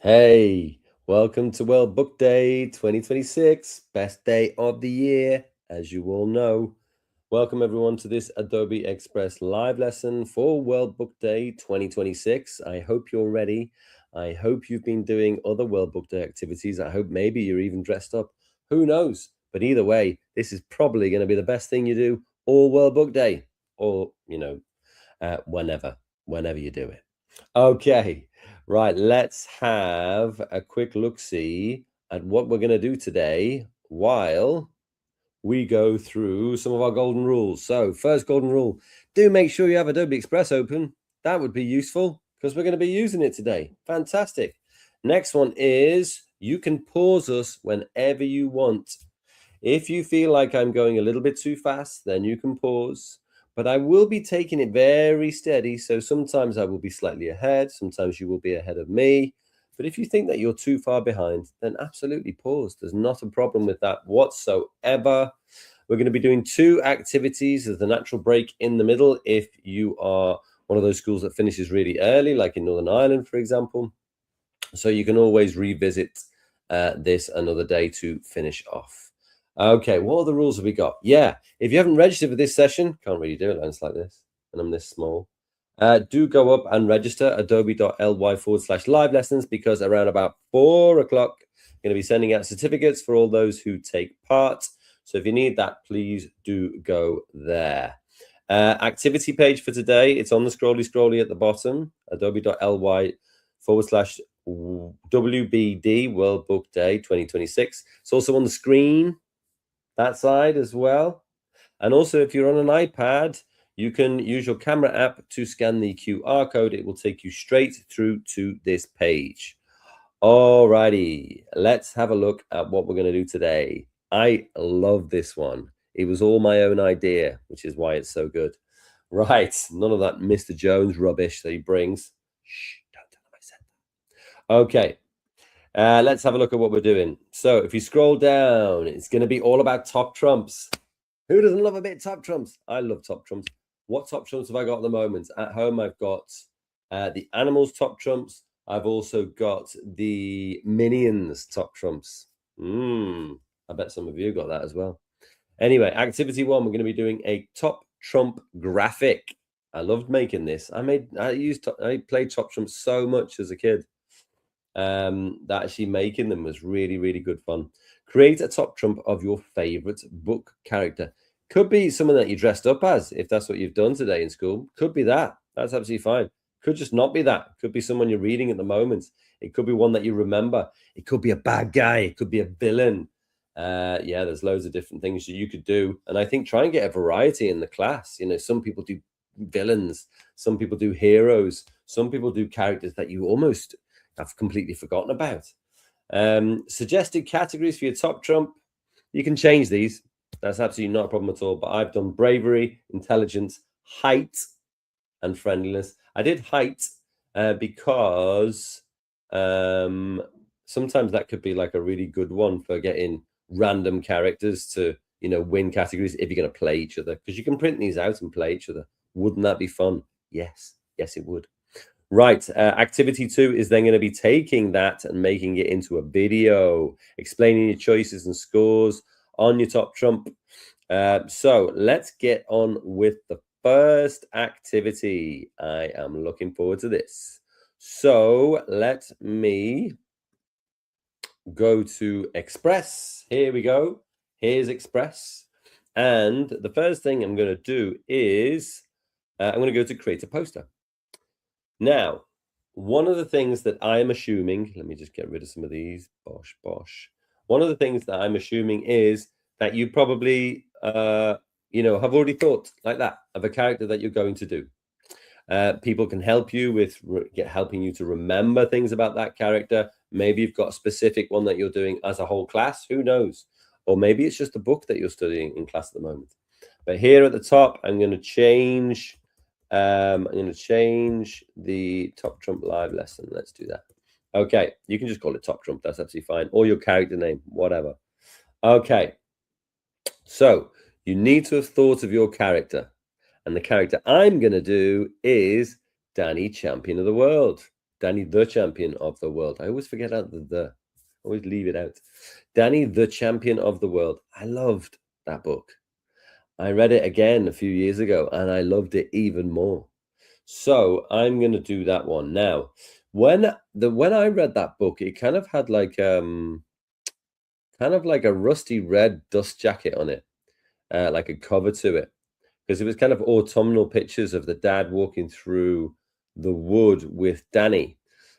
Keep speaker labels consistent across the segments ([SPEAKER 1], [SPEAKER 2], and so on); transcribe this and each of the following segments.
[SPEAKER 1] Hey, welcome to World Book Day 2026, best day of the year, as you all know. Welcome everyone to this Adobe Express live lesson for World Book Day 2026. I hope you're ready. I hope you've been doing other World Book Day activities. I hope maybe you're even dressed up. Who knows? But either way, this is probably going to be the best thing you do all World Book Day, or, whenever you do it. Okay, right. Let's have a quick look-see at what we're going to do today while we go through some of our golden rules. So, first golden rule, do make sure you have Adobe Express open. That would be useful because we're going to be using it today. Fantastic. Next one is you can pause us whenever you want. If you feel like I'm going a little bit too fast, then you can pause. But I will be taking it very steady. So sometimes I will be slightly ahead, sometimes you will be ahead of me. But if you think that you're too far behind, then absolutely pause. There's not a problem with that whatsoever. We're going to be doing two activities. There's the natural break in the middle if you are one of those schools that finishes really early, like in Northern Ireland, for example. So you can always revisit this another day to finish off. Okay, what other rules have we got? Yeah, if you haven't registered for this session, can't really do it lines like this, and I'm this small. Do go up and register adobe.ly/live lessons because around about 4 o'clock, I'm going to be sending out certificates for all those who take part. So if you need that, please do go there. Activity page for today, it's on the scrolly at the bottom, adobe.ly/WBD World Book Day 2026. It's also on the screen, that side as well. And also, if you're on an iPad, you can use your camera app to scan the QR code. It will take you straight through to this page. Alrighty, let's have a look at what we're going to do today. I love this one. It was all my own idea, which is why it's so good. Right, none of that Mr. Jones rubbish that he brings. Shh, don't tell him I said that. Okay, let's have a look at what we're doing. So if you scroll down, it's going to be all about top trumps. Who doesn't love a bit of top trumps? I love top trumps. What top trumps have I got at the moment? At home, I've got the animals top trumps. I've also got the minions top trumps. I bet some of you got that as well. Anyway, activity one, we're going to be doing a top trump graphic. I loved making this. I played top trumps so much as a kid. That actually making them was really, really good fun. Create a top trump of your favorite book character. Could be someone that you dressed up as, if that's what you've done today in school. Could be that. That's absolutely fine. Could just not be that. Could be someone you're reading at the moment. It could be one that you remember. It could be a bad guy. It could be a villain. Yeah, there's loads of different things that you could do. And I think try and get a variety in the class. You know, some people do villains, some people do heroes, some people do characters that you almost have completely forgotten about. Suggested categories for your top trump. You can change these. That's absolutely not a problem at all. But I've done bravery, intelligence, height, and friendliness. I did height because sometimes that could be like a really good one for getting random characters to, win categories if you're going to play each other. Because you can print these out and play each other. Wouldn't that be fun? Yes, it would. Right, activity 2 is then going to be taking that and making it into a video, explaining your choices and scores on your top trump. So let's get on with the first activity. I am looking forward to this. So let me go to Express. Here we go. Here's Express. And the first thing I'm going to do is I'm going to go to create a poster. Now, one of the things that I am assuming, let me just get rid of some of these. Bosh. One of the things that I'm assuming is that you probably, have already thought like that of a character that you're going to do. People can help you with helping you to remember things about that character. Maybe you've got a specific one that you're doing as a whole class. Who knows? Or maybe it's just a book that you're studying in class at the moment. But here at the top, I'm going to change the top trump live lesson. Let's do that. Okay, you can just call it top trump. That's absolutely fine. Or your character name, whatever. Okay, so you need to have thought of your character. And the character I'm going to do is Danny, Champion of the World. Danny, the champion of the world. I always forget out the. Always leave it out. Danny, the champion of the world. I loved that book. I read it again a few years ago and I loved it even more. So I'm going to do that one now. When I read that book, it kind of had like a rusty red dust jacket on it, like a cover to it, because it was kind of autumnal pictures of the dad walking through the wood with Danny.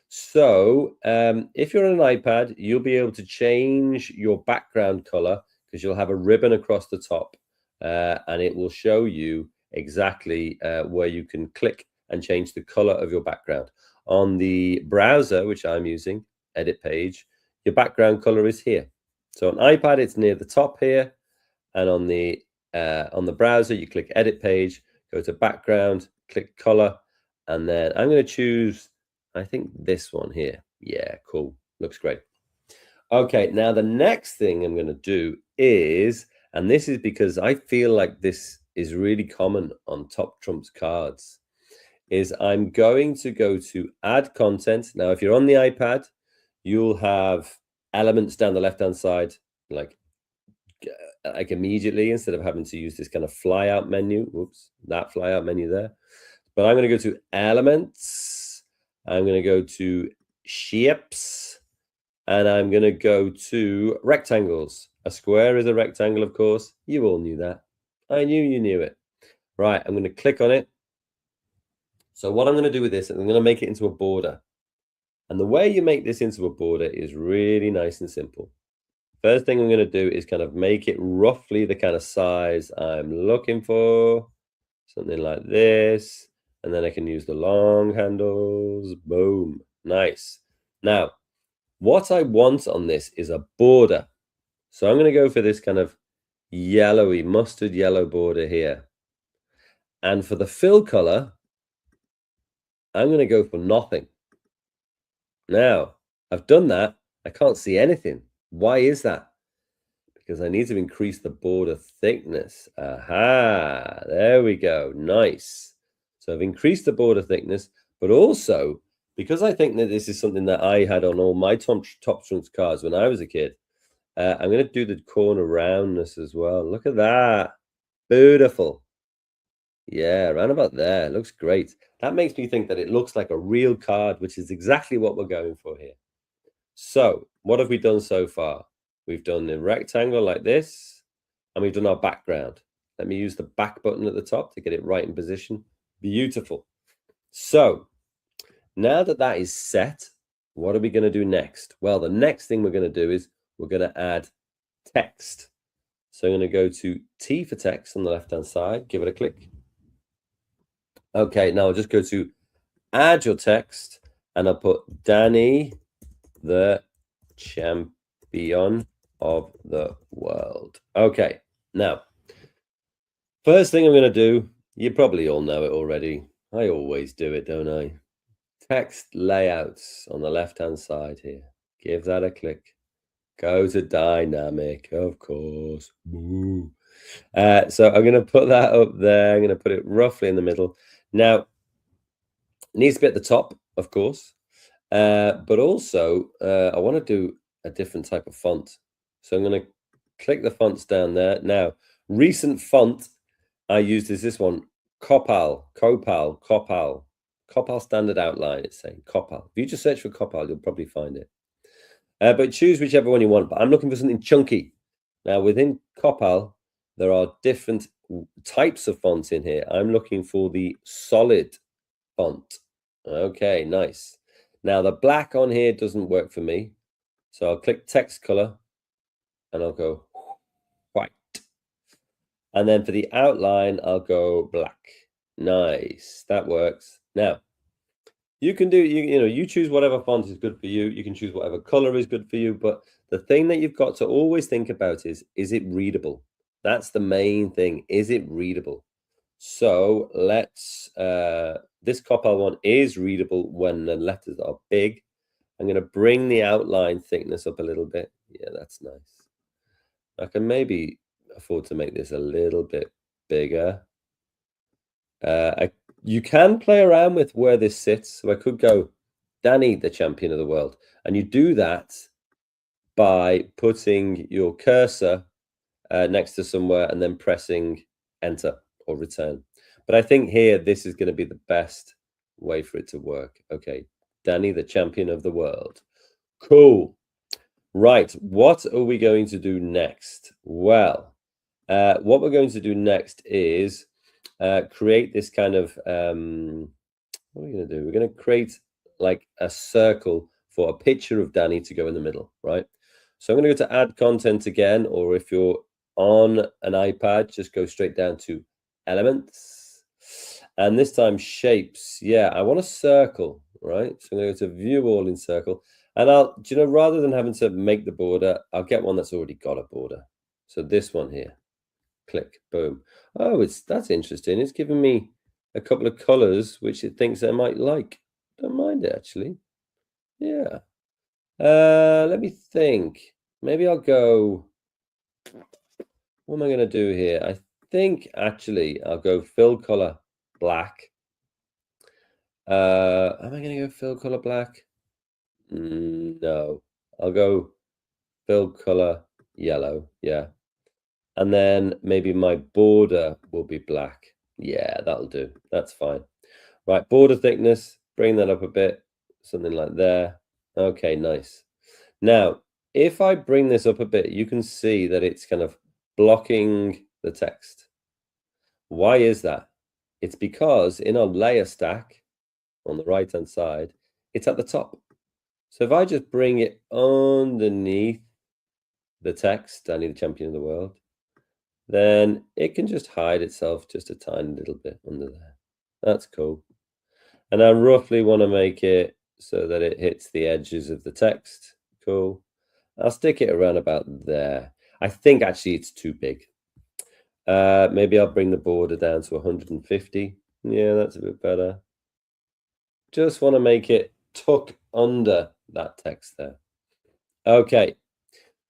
[SPEAKER 1] So if you're on an iPad, you'll be able to change your background color because you'll have a ribbon across the top, and it will show you exactly where you can click and change the color of your background. On the browser, which I'm using, edit page, your background color is here. So on iPad, it's near the top here, and on the browser, you click edit page, go to background, click color, and then I'm going to choose, I think, this one here. Yeah, cool. Looks great. Okay, now the next thing I'm going to do is, and this is because I feel like this is really common on Top Trumps cards, is I'm going to go to add content. Now, if you're on the iPad, you'll have elements down the left-hand side, like immediately, instead of having to use this kind of fly out menu. Oops, that fly out menu there. But I'm going to go to elements. I'm going to go to shapes, and I'm going to go to rectangles. A square is a rectangle, of course. You all knew that. I knew you knew it. Right, I'm going to click on it. So what I'm going to do with this, I'm going to make it into a border. And the way you make this into a border is really nice and simple. First thing I'm going to do is kind of make it roughly the kind of size I'm looking for. Something like this. And then I can use the long handles. Boom. Nice. Now, what I want on this is a border. So I'm going to go for this kind of yellowy, mustard yellow border here. And for the fill color, I'm going to go for nothing. Now, I've done that. I can't see anything. Why is that? Because I need to increase the border thickness. Aha, there we go. Nice. So I've increased the border thickness, but also because I think that this is something that I had on all my Top Trumps cards when I was a kid, I'm going to do the corner roundness as well. Look at that. Beautiful. Yeah, around about there. Looks great. That makes me think that it looks like a real card, which is exactly what we're going for here. So what have we done so far? We've done the rectangle like this, and we've done our background. Let me use the back button at the top to get it right in position. Beautiful. So now that that is set, what are we going to do next? Well, the next thing we're going to do is we're going to add text. So I'm going to go to T for text on the left-hand side, give it a click. Okay, now I'll just go to add your text, and I'll put Danny, the champion of the world. Okay, now, first thing I'm going to do, you probably all know it already. I always do it, don't I? Text layouts on the left-hand side here. Give that a click. Go to dynamic, of course. Woo. So I'm going to put that up there. I'm going to put it roughly in the middle. Now, it needs to be at the top, of course. But also, I want to do a different type of font. So I'm going to click the fonts down there. Now, recent font I used is this one, Copal Standard Outline, it's saying Copal. If you just search for Copal, you'll probably find it. But choose whichever one you want. But I'm looking for something chunky. Now, within Copal, there are different types of fonts in here. I'm looking for the solid font. Okay, nice. Now, the black on here doesn't work for me. So I'll click text color and I'll go white. And then for the outline, I'll go black. Nice, that works. Now, you can do, you choose whatever font is good for you. You can choose whatever color is good for you. But the thing that you've got to always think about is it readable? That's the main thing. Is it readable? So let's, this Copal one is readable when the letters are big. I'm going to bring the outline thickness up a little bit. Yeah, that's nice. I can maybe afford to make this a little bit bigger. You can play around with where this sits. So I could go Danny, the champion of the world. And you do that by putting your cursor next to somewhere and then pressing enter or return. But I think here, this is going to be the best way for it to work. Okay, Danny, the champion of the world. Cool. Right, what are we going to do next? Well, what we're going to do next is create this kind of, what are we going to do? We're going to create like a circle for a picture of Danny to go in the middle, right? So I'm going to go to add content again, or if you're on an iPad, just go straight down to elements. And this time shapes. Yeah, I want a circle, right? So I'm going to go to view all in circle. And rather than having to make the border, I'll get one that's already got a border. So this one here, click, boom. Oh, that's interesting. It's giving me a couple of colors which it thinks I might like. Don't mind it, actually. Yeah. Let me think. Maybe I'll go, what am I going to do here? I think, actually, I'll go fill color black. Am I going to go fill color black? No, I'll go fill color yellow. Yeah. And then maybe my border will be black. Yeah, that'll do. That's fine. Right, border thickness, bring that up a bit, something like there. Okay, nice. Now, if I bring this up a bit, you can see that it's kind of blocking the text. Why is that? It's because in our layer stack on the right-hand side, it's at the top. So if I just bring it underneath the text, Danny, the champion of the world, then it can just hide itself just a tiny little bit under there. That's cool. And I roughly want to make it so that it hits the edges of the text. Cool. I'll stick it around about there. I think actually it's too big. Maybe I'll bring the border down to 150. Yeah, that's a bit better. Just want to make it tuck under that text there. Okay.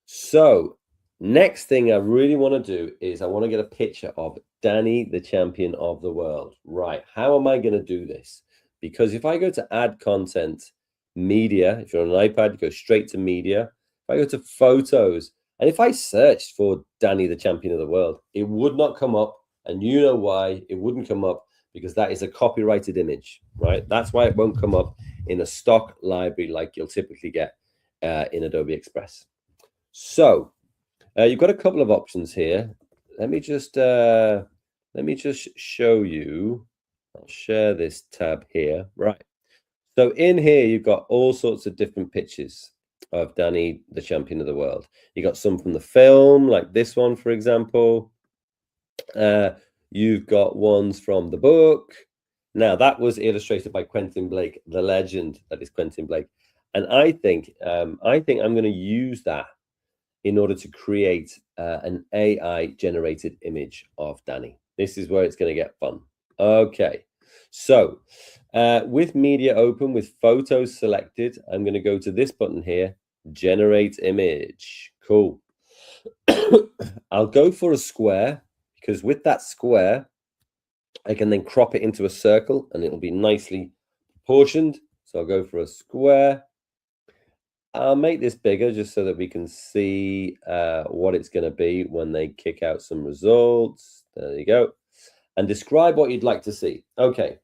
[SPEAKER 1] So next thing I really want to do is I want to get a picture of Danny, the champion of the world. Right. How am I going to do this? Because if I go to add content, media, if you're on an iPad, you go straight to media. If I go to photos, and if I searched for Danny, the champion of the world, it would not come up. And you know why it wouldn't come up? Because that is a copyrighted image, right? That's why it won't come up in a stock library like you'll typically get in Adobe Express. So you've got a couple of options here. Let me just show you. I'll share this tab here. Right. So in here, you've got all sorts of different pictures of Danny, the champion of the world. You got some from the film, like this one, for example. You've got ones from the book. Now, that was illustrated by Quentin Blake, the legend that is Quentin Blake. And I think I'm going to use that in order to create an AI-generated image of Danny. This is where it's going to get fun. Okay, so with media open, with photos selected, I'm going to go to this button here, generate image. Cool. I'll go for a square, because with that square, I can then crop it into a circle and it'll be nicely proportioned. So I'll go for a square. I'll make this bigger just so that we can see what it's going to be when they kick out some results. There you go. And describe what you'd like to see. Okay.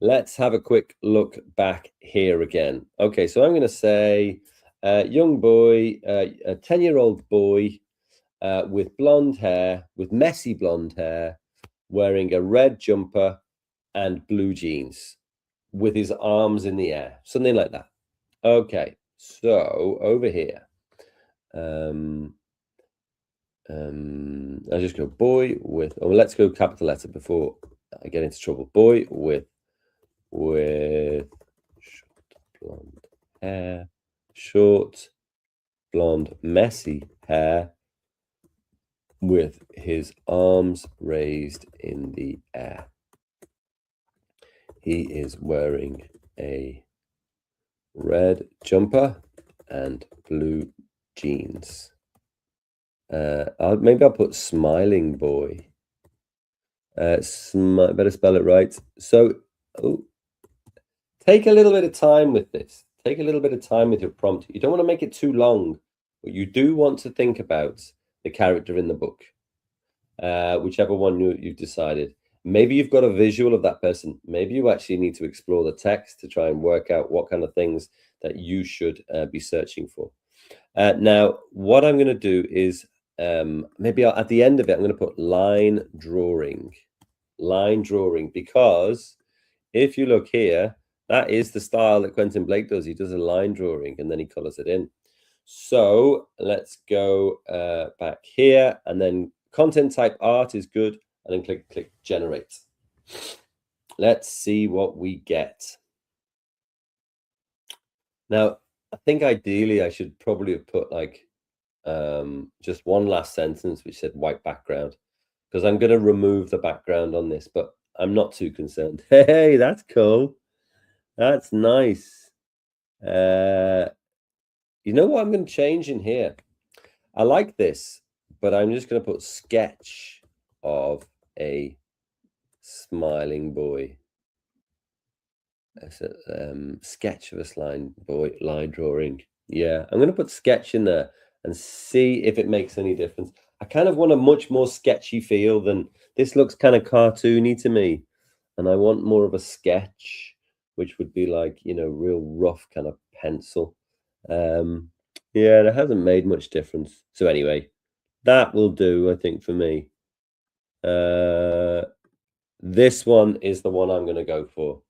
[SPEAKER 1] Let's have a quick look back here again. Okay, so I'm going to say young boy, a 10-year-old boy with blonde hair, with messy blonde hair, wearing a red jumper and blue jeans with his arms in the air, something like that. Okay, so over here, I just go boy with, oh, let's go capital letter before I get into trouble. Boy with short blonde hair, short blonde messy hair, with his arms raised in the air. He is wearing a red jumper and blue jeans. Maybe I'll put smiling boy. Better spell it right. So Take a little bit of time with this. Take a little bit of time with your prompt. You don't want to make it too long, but you do want to think about the character in the book, whichever one you've decided. Maybe you've got a visual of that person. Maybe you actually need to explore the text to try and work out what kind of things that you should be searching for. Now, what I'm going to do is maybe at the end of it, I'm going to put line drawing, because if you look here, that is the style that Quentin Blake does. He does a line drawing and then he colors it in. So let's go back here, and then content type art is good, and then click generate. Let's see what we get. Now, I think ideally I should probably have put like just one last sentence which said white background, because I'm going to remove the background on this, but I'm not too concerned. Hey, that's cool. That's nice. You know what I'm going to change in here? I like this, but I'm just going to put sketch of a smiling boy. That's a sketch of a line drawing. Yeah, I'm going to put sketch in there and see if it makes any difference. I kind of want a much more sketchy feel than this. Looks kind of cartoony to me, and I want more of a sketch, which would be like, you know, real rough kind of pencil. Yeah, it hasn't made much difference. So anyway, that will do, I think, for me. This one is the one I'm going to go for.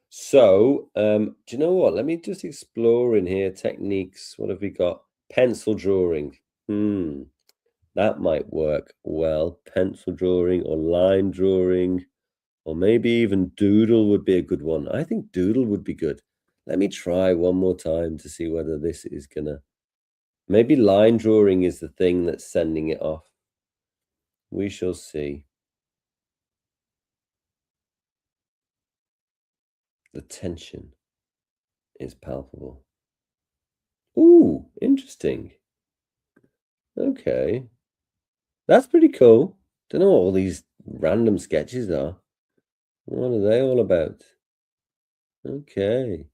[SPEAKER 1] So, do you know what? Let me just explore in here. Techniques. What have we got? Pencil drawing. That might work well. Pencil drawing or line drawing, or maybe even doodle would be a good one. I think doodle would be good. Let me try one more time to see whether this is gonna... Maybe line drawing is the thing that's sending it off. We shall see. The tension is palpable. Ooh, interesting. Okay. That's pretty cool. Don't know what all these random sketches are. What are they all about? Okay.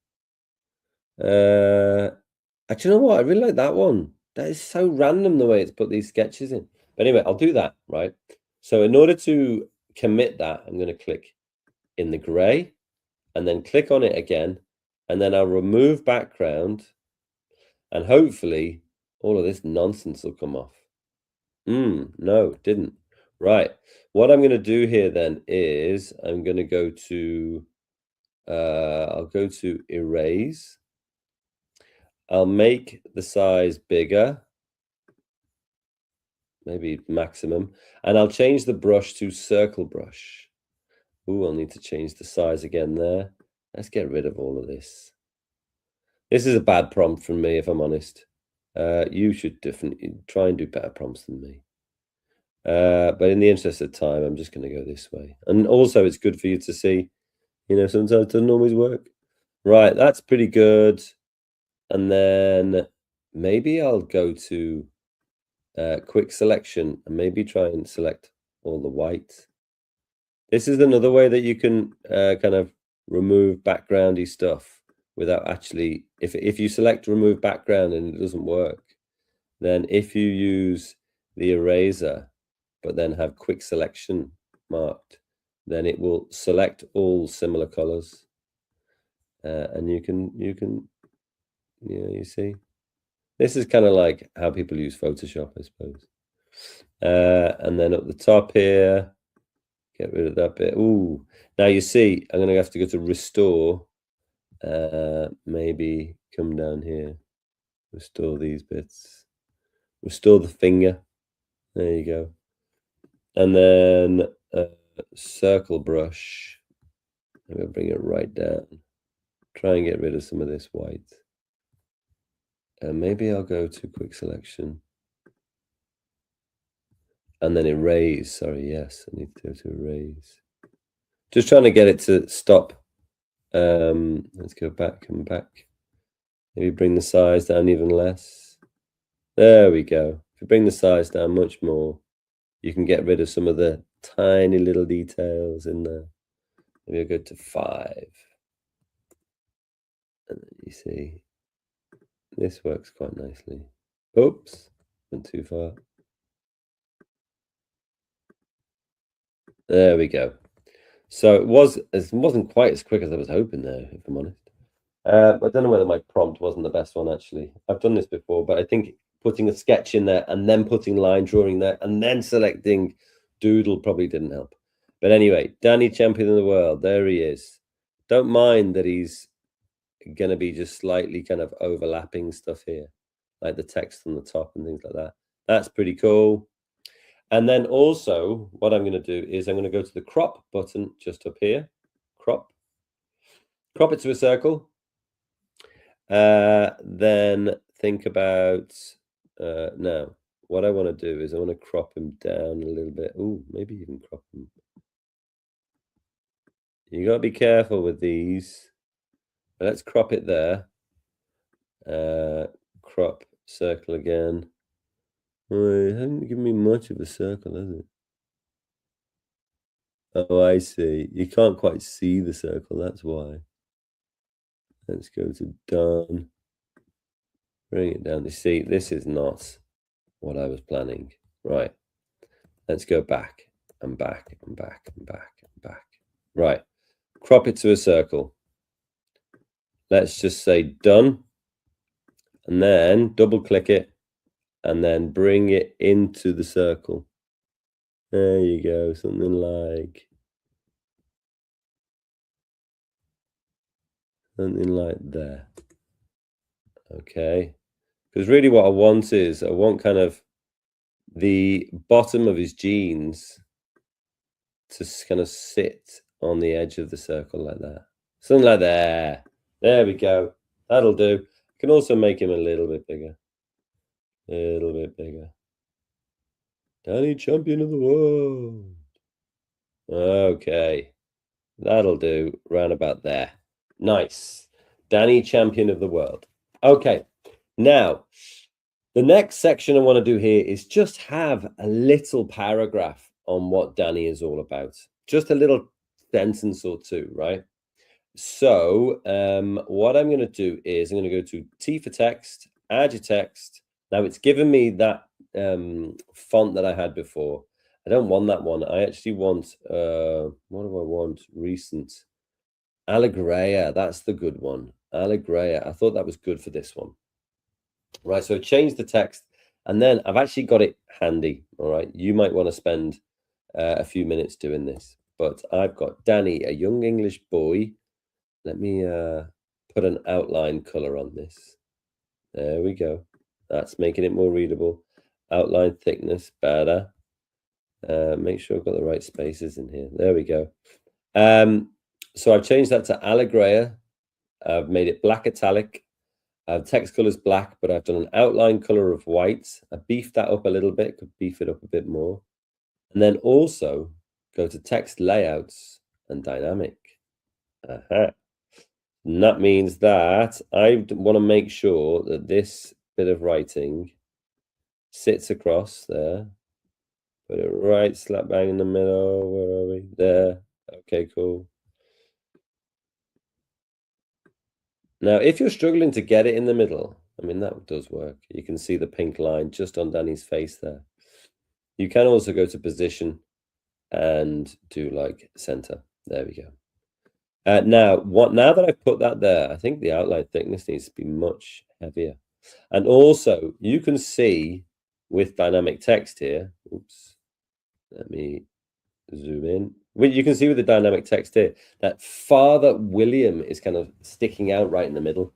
[SPEAKER 1] Actually, you know what? I really like that one. That is so random the way it's put these sketches in. But anyway, I'll do that, right? So in order to commit that, I'm going to click in the gray and then click on it again. And then I'll remove background. And hopefully all of this nonsense will come off. No, it didn't. Right. What I'm going to do here then is I'm going to go to, I'll go to erase. I'll make the size bigger, maybe maximum, and I'll change the brush to circle brush. Ooh, I'll need to change the size again there. Let's get rid of all of this. This is a bad prompt from me, if I'm honest. You should definitely try and do better prompts than me. But in the interest of time, I'm just going to go this way. And also, it's good for you to see, you know, sometimes it doesn't always work. Right, that's pretty good. And then maybe I'll go to quick selection and maybe try and select all the white. This is another way that you can kind of remove backgroundy stuff without actually, if you select remove background and it doesn't work, then if you use the eraser, but then have quick selection marked, then it will select all similar colors. And you can, yeah, you see, this is kind of like how people use Photoshop, I suppose. And then at the top here, get rid of that bit. Ooh, now you see, I'm going to have to go to restore. Maybe come down here, restore these bits, restore the finger. There you go. And then circle brush. I'm going to bring it right down. Try and get rid of some of this white. And maybe I'll go to quick selection. And then erase. Sorry, yes, I need to go to erase. Just trying to get it to stop. Let's go back and back. Maybe bring the size down even less. There we go. If you bring the size down much more, you can get rid of some of the tiny little details in there. Maybe I'll go to 5. you see, this works quite nicely. Oops, went too far. There we go. So it wasn't quite as quick as I was hoping there, if I'm honest. I don't know whether my prompt wasn't the best one, actually. I've done this before, but I think putting a sketch in there and then putting line drawing there and then selecting doodle probably didn't help. But anyway, Danny, champion of the world, there he is. Don't mind that he's going to be just slightly kind of overlapping stuff here, like the text on the top and things like that. That's pretty cool. And then also what I'm going to do is I'm going to go to the crop button just up here. Crop it to a circle. Then think about now what I want to do is I want to crop him down a little bit. Oh, maybe even crop him. You got to be careful with these. Let's crop it there. Crop circle again. Oh, it hasn't given me much of a circle, has it? Oh, I see. You can't quite see the circle, that's why. Let's go to done. Bring it down. You see, this is not what I was planning. Right. Let's go back and back and back and back and back. Right. Crop it to a circle. Let's just say done. And then double click it and then bring it into the circle. There you go. Something like there. Okay. Because really what I want is I want kind of the bottom of his jeans to kind of sit on the edge of the circle like that. Something like that. There we go. That'll do. I can also make him a little bit bigger. A little bit bigger. Danny, champion of the world. Okay. That'll do. Round about there. Nice. Danny, champion of the world. Okay. Now, the next section I want to do here is just have a little paragraph on what Danny is all about. Just a little sentence or two, right? So what I'm going to do is I'm going to go to T for text, add your text. Now it's given me that font that I had before. I don't want that one. I actually want, what do I want? Recent. Allegria, that's the good one. Allegria, I thought that was good for this one. Right, so change the text, and then I've actually got it handy, all right? You might want to spend a few minutes doing this, but I've got Danny, a young English boy. Let me put an outline color on this. There we go. That's making it more readable. Outline thickness, better. Make sure I've got the right spaces in here. There we go. So I've changed that to Allegria. I've made it black italic. Text color is black, but I've done an outline color of white. I beefed that up a little bit, could beef it up a bit more. And then also go to text layouts and dynamic. And that means that I want to make sure that this bit of writing sits across there. Put it right slap bang in the middle. Where are we? There. Okay, cool. Now, if you're struggling to get it in the middle, I mean, that does work. You can see the pink line just on Danny's face there. You can also go to position and do like center. There we go. Now that I've put that there, I think the outline thickness needs to be much heavier. And also, you can see with dynamic text here, oops, let me zoom in. You can see with the dynamic text here that Father William is kind of sticking out right in the middle.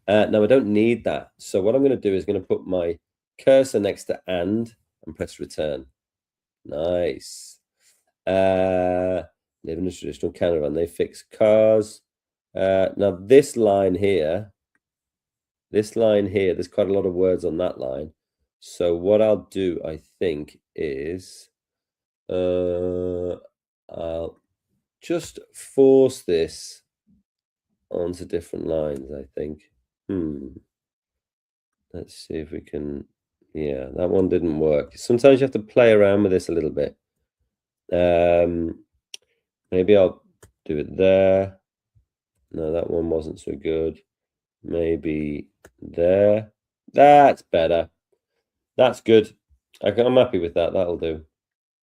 [SPEAKER 1] Now, I don't need that. So what I'm going to do is going to put my cursor next to and press return. Nice. Live in a traditional caravan. They fix cars. Now, this line here, there's quite a lot of words on that line. So what I'll do, I think, is I'll just force this onto different lines, I think. Let's see if we can. Yeah, that one didn't work. Sometimes you have to play around with this a little bit. Maybe I'll do it there. No, that one wasn't so good. maybe there. That's better. That's good. I'm happy with that. That'll do.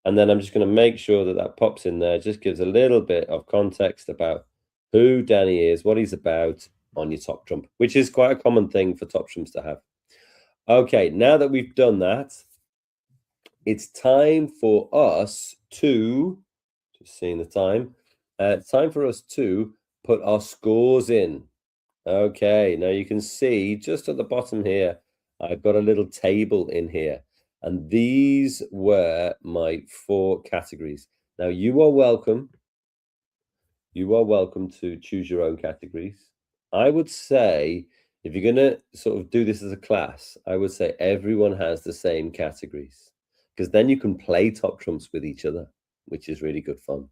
[SPEAKER 1] And then I'm just going to make sure that that pops in there. Just gives a little bit of context about who Danny is, what he's about on your top trump, which is quite a common thing for top trumps to have. Okay, now that we've done that, it's time for us to, just seeing the time, it's time for us to put our scores in. Okay, now you can see just at the bottom here, I've got a little table in here, and these were my 4 categories. Now you are welcome to choose your own categories. I would say if you're going to sort of do this as a class, I would say everyone has the same categories, because then you can play top trumps with each other, which is really good fun.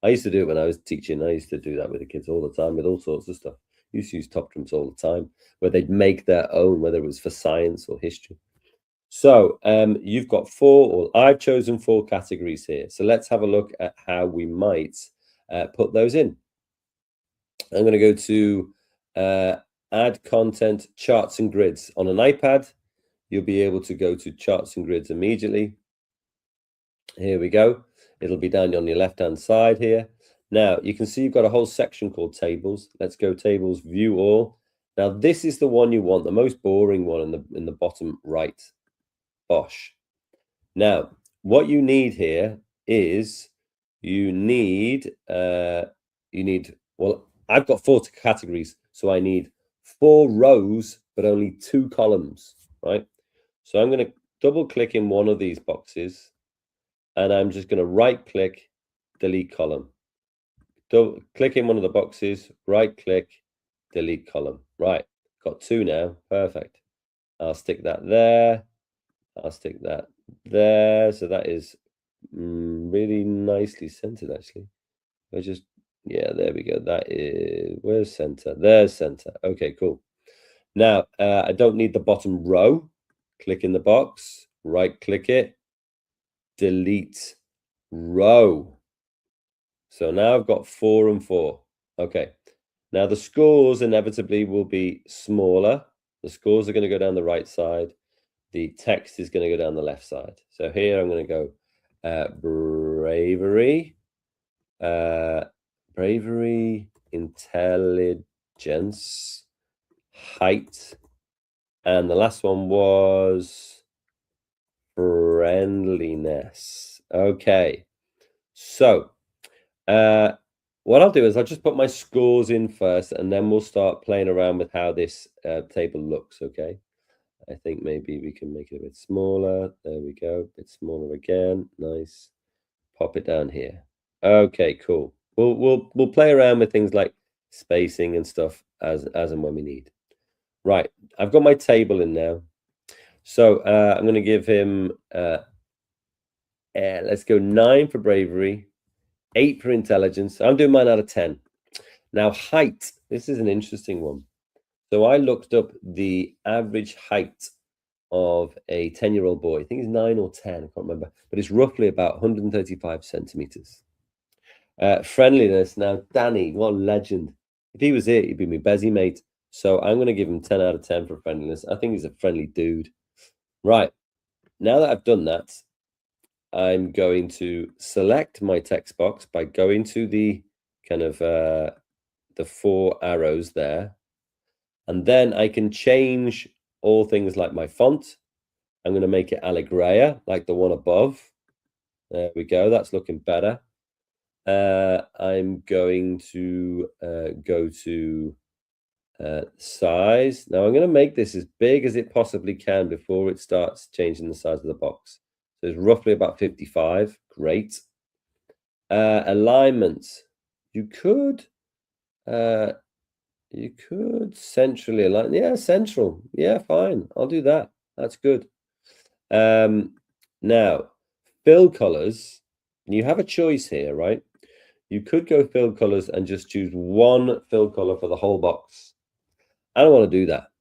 [SPEAKER 1] I used to do it when I was teaching. I used to do that with the kids all the time with all sorts of stuff. I used to use top trumps all the time, where they'd make their own, whether it was for science or history. So you've got 4, or I've chosen 4 categories here. So let's have a look at how we might put those in. I'm going to go to add content, charts and grids. On an iPad, you'll be able to go to charts and grids immediately. Here we go. It'll be down on your left-hand side here. Now, you can see you've got a whole section called tables. Let's go tables, view all. Now, this is the one you want, the most boring one in the bottom right. Bosh. Now, what you need here is you need, well, I've got 4 categories, so I need 4 rows, but only 2 columns, right? So I'm going to double click in one of these boxes, and I'm just going to right click, delete column. Click in one of the boxes, right click, delete column. Right, got 2 now, perfect. I'll stick that there. I'll stick that there. So that is really nicely centered, actually. Yeah, there we go. That is, where's center? There's center. Okay, cool. Now, I don't need the bottom row. Click in the box, right click it, delete row. So now I've got 4 and 4. Okay. Now the scores inevitably will be smaller. The scores are going to go down the right side. The text is going to go down the left side. So here I'm going to go bravery, intelligence, height, and the last one was friendliness. Okay, so what I'll do is I'll just put my scores in first, and then we'll start playing around with how this table looks. Okay, I think maybe we can make it a bit smaller. There we go, a bit smaller again. Nice. Pop it down here. Okay, cool. We'll play around with things like spacing and stuff as and when we need. Right, I've got my table in now. So I'm going to give him let's go 9 for bravery, 8 for intelligence. I'm doing mine out of 10. Now height. This is an interesting one. So I looked up the average height of a 10-year-old boy. I think he's 9 or 10. I can't remember, but it's roughly about 135 centimeters. Friendliness. Now, Danny, what a legend. If he was here, he'd be my Bezzy mate. So I'm going to give him 10 out of 10 for friendliness. I think he's a friendly dude. Right. Now that I've done that, I'm going to select my text box by going to the kind of the 4 arrows there. And then I can change all things like my font. I'm going to make it Allegria, like the one above. There we go. That's looking better. I'm going to go to size. Now I'm going to make this as big as it possibly can before it starts changing the size of the box. So it's roughly about 55. Great. Alignment. You could centrally align. Yeah, central. Yeah, fine. I'll do that. That's good. Now, fill colors. You have a choice here, right? You could go fill colors and just choose one fill color for the whole box. I don't want to do that.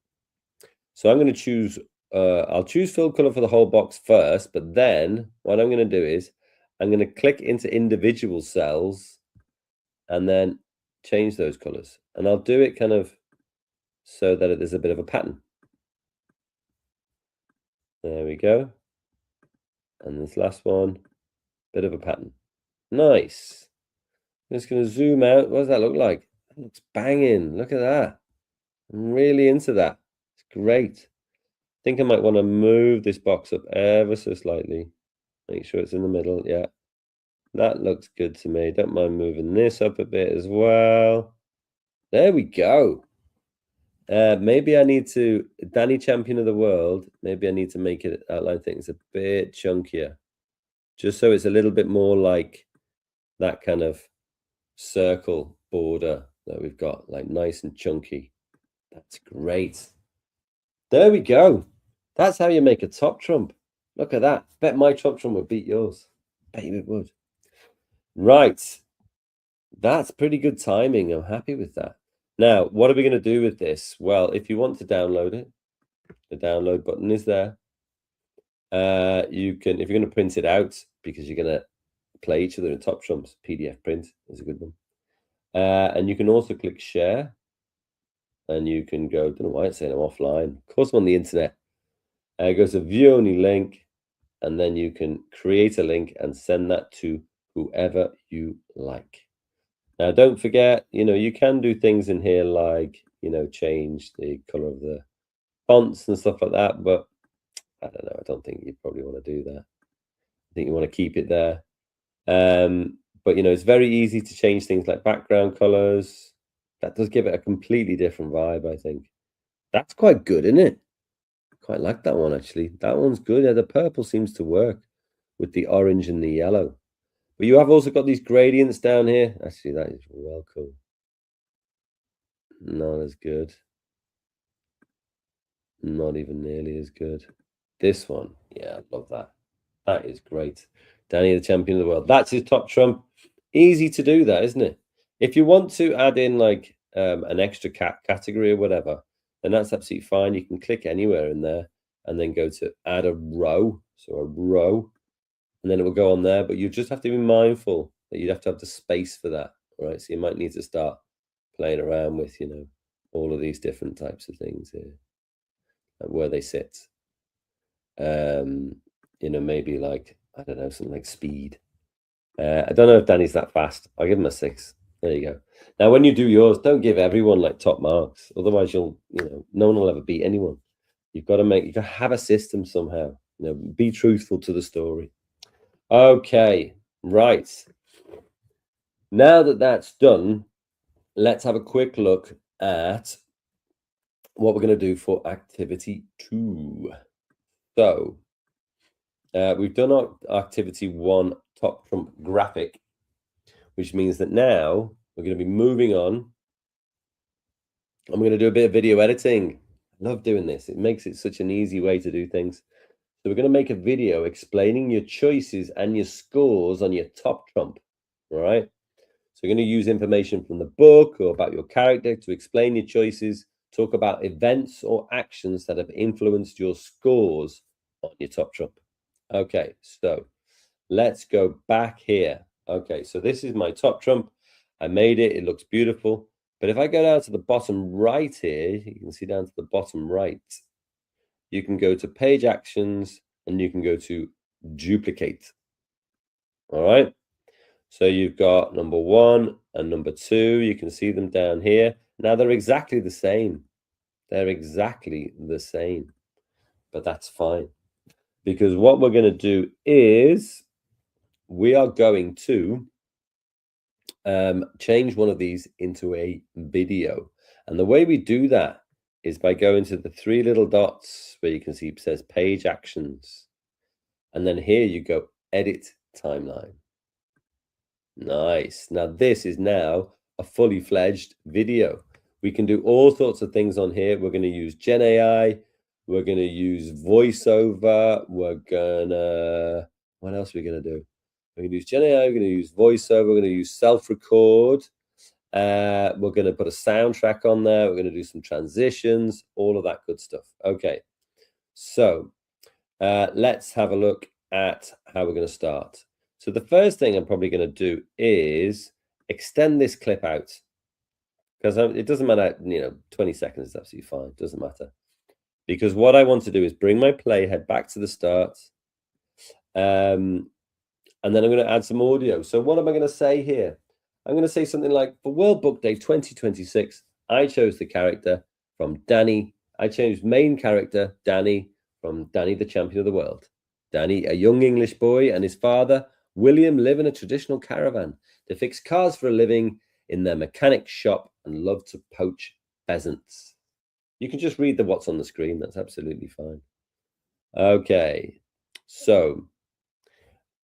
[SPEAKER 1] So I'm going to choose, I'll choose fill color for the whole box first, but then what I'm going to do is I'm going to click into individual cells and then change those colors. And I'll do it kind of so that there's a bit of a pattern. There we go. And this last one, bit of a pattern. Nice. I'm just going to zoom out. What does that look like? That looks banging. Look at that. I'm really into that. It's great. I think I might want to move this box up ever so slightly. Make sure it's in the middle. Yeah. That looks good to me. Don't mind moving this up a bit as well. There we go. Maybe I need to, Danny Champion of the World, maybe I need to make it outline things a bit chunkier. Just so it's a little bit more like that kind of circle border that we've got, like nice and chunky. That's great. There we go. That's how you make a top trump. Look at that. Bet my top trump would beat yours. Bet you it would. Right. That's pretty good timing. I'm happy with that. Now, what are we going to do with this? Well, if you want to download it, the download button is there. You can, if you're going to print it out, because you're going to play each other in top trumps, PDF print is a good one. And you can also click share, and you can go, don't know why it's saying I'm offline. Of course, I'm on the internet. Go to view only link, and then you can create a link and send that to whoever you like. Now, don't forget, you can do things in here like, change the color of the fonts and stuff like that, but I don't know. I don't think you probably want to do that. I think you want to keep it there. But, it's very easy to change things like background colors. That does give it a completely different vibe, I think. That's quite good, isn't it? Quite like that one, actually. That one's good. Yeah, the purple seems to work with the orange and the yellow. But you have also got these gradients down here. Actually, that is well cool. Not as good. Not even nearly as good. This one, yeah, I love that. That is great. Danny, the champion of the world. That's his top trump. Easy to do that, isn't it? If you want to add in like an extra category or whatever, then that's absolutely fine. You can click anywhere in there and then go to add a row. So a row, and then it will go on there. But you just have to be mindful that you'd have to have the space for that. All right. So you might need to start playing around with, all of these different types of things here and where they sit. Maybe like, I don't know, something like speed. I don't know if Danny's that fast. I'll give him a 6. There you go. Now, when you do yours, don't give everyone like top marks. Otherwise, no one will ever beat anyone. You've got to have a system somehow. Be truthful to the story. Okay, right. Now that that's done, let's have a quick look at what we're going to do for activity 2. So, we've done our activity 1 top trump graphic, which means that now we're going to be moving on. I'm going to do a bit of video editing. I love doing this. It makes it such an easy way to do things. So we're going to make a video explaining your choices and your scores on your top trump. All right. So we're going to use information from the book or about your character to explain your choices, talk about events or actions that have influenced your scores on your top trump. Okay, so let's go back here. Okay, so this is my top trump. I made it. It looks beautiful. But if I go down to the bottom right here, you can see down to the bottom right, you can go to page actions and you can go to duplicate. All right. So you've got number 1 and number 2. You can see them down here. Now they're exactly the same. They're exactly the same. But that's fine. Because what we're going to do is we are going to change one of these into a video. And the way we do that is by going to the 3 little dots where you can see it says page actions. And then here you go, edit timeline. Nice. Now this is now a fully fledged video. We can do all sorts of things on here. We're going to use Gen AI. We're going to use voiceover. What else are we going to do? We're going to use Gen AI. We're going to use voiceover. We're going to use self-record. We're going to put a soundtrack on there. We're going to do some transitions, all of that good stuff. Okay. So let's have a look at how we're going to start. So the first thing I'm probably going to do is extend this clip out, because it doesn't matter, 20 seconds is absolutely fine. It doesn't matter. Because what I want to do is bring my playhead back to the start. And then I'm going to add some audio. So what am I going to say here? I'm going to say something like, for World Book Day 2026, I chose the character from Danny. I chose main character, Danny, from Danny, the Champion of the World. Danny, a young English boy, and his father, William, live in a traditional caravan. They fix cars for a living in their mechanic shop and love to poach pheasants. You can just read what's on the screen. That's absolutely fine. Okay, so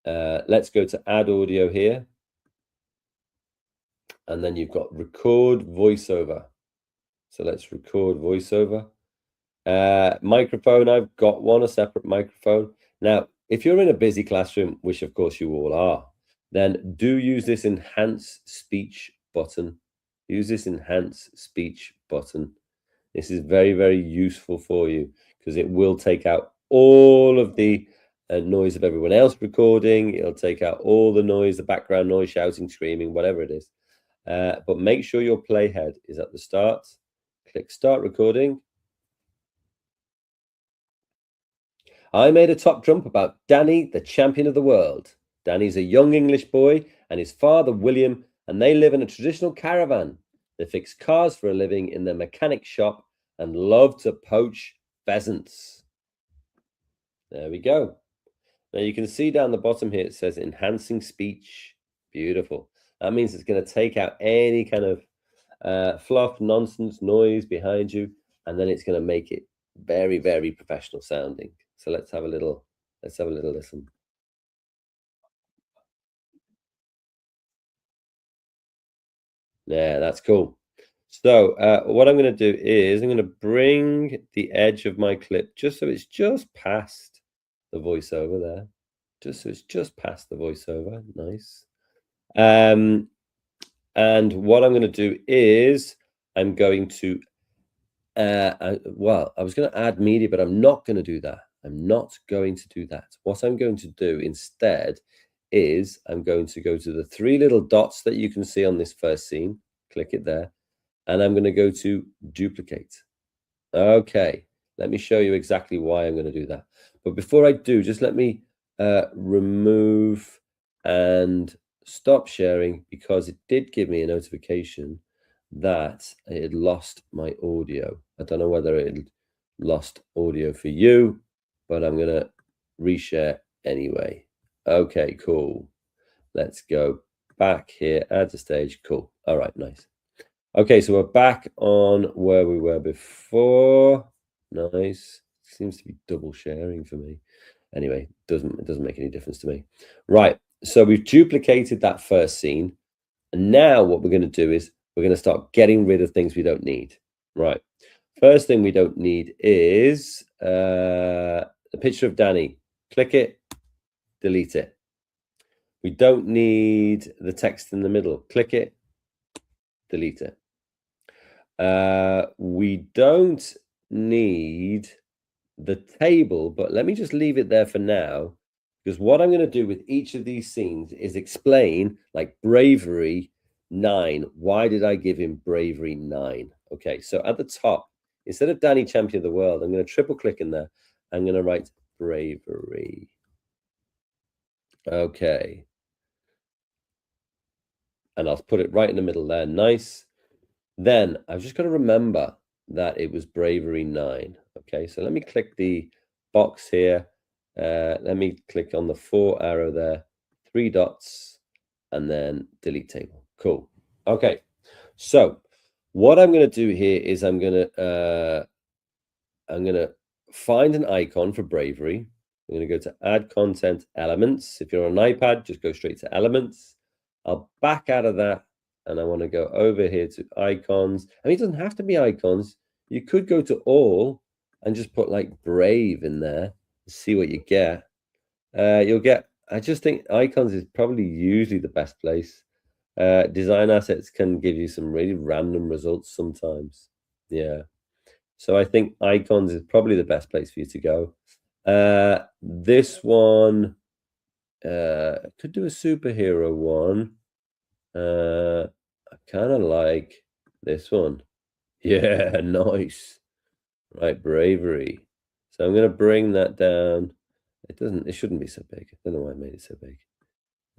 [SPEAKER 1] let's go to add audio here. And then you've got record voiceover. So let's record voiceover. Microphone, I've got one, a separate microphone. Now, if you're in a busy classroom, which of course you all are, then do use this enhance speech button. Use this enhance speech button. This is very, very useful for you because it will take out all of the noise of everyone else recording. It'll take out all the noise, the background noise, shouting, screaming, whatever it is. But make sure your playhead is at the start. Click start recording. I made a top jump about Danny, the champion of the world. Danny's a young English boy and his father, William, and they live in a traditional caravan. They fix cars for a living in their mechanic shop and love to poach pheasants. There we go. Now you can see down the bottom here, it says enhancing speech. Beautiful. That means it's going to take out any kind of fluff, nonsense, noise behind you, and then it's going to make it very, very professional sounding. So let's have a little listen. Yeah, that's cool. So what I'm going to do is I'm going to bring the edge of my clip just so it's just past the voiceover there. Just so it's just past the voiceover. Nice. And what I'm going to do is I'm going to I was going to add media, but I'm not going to do that. I'm not going to do that. What I'm going to do instead is I'm going to go to the three little dots that you can see on this first scene. Click it there. And I'm going to go to duplicate. Okay, let me show you exactly why I'm going to do that. But before I do, just let me remove and stop sharing because it did give me a notification that it had lost my audio. I don't know whether it lost audio for you, but I'm going to reshare anyway. Okay, cool. Let's go back here, add to stage. Cool. All right, nice. Okay, so we're back on where we were before. Nice. Seems to be double sharing for me. Anyway, it doesn't make any difference to me. Right, so we've duplicated that first scene. And now what we're going to do is we're going to start getting rid of things we don't need. Right. First thing we don't need is a picture of Danny. Click it, delete it. We don't need the text in the middle. Click it, delete it. We don't need the table, but let me just leave it there for now, because what I'm going to do with each of these scenes is explain, like bravery 9. Why did I give him bravery 9? Okay, so at the top, instead of Danny, champion of the world, I'm going to triple click in there. I'm going to write bravery. Okay. And I'll put it right in the middle there. Nice. Then I've just got to remember that it was bravery 9. Okay, so let me click the box here. Let me click on the 4 arrow there, 3 dots, and then delete table. Cool. Okay, so what I'm going to do here is I'm going to find an icon for bravery. I'm going to go to add content elements. If you're on an iPad, just go straight to elements. I'll back out of that. And I want to go over here to icons. I mean, it doesn't have to be icons. You could go to all and just put like brave in there, see what you get. You'll get, I just think icons is probably usually the best place. Design assets can give you some really random results sometimes. Yeah. So I think icons is probably the best place for you to go. This one, could do a superhero one. I kind of like This one. Yeah, nice. Right, bravery. So I'm going to bring that down. It shouldn't be so big. I don't know why I made it so big.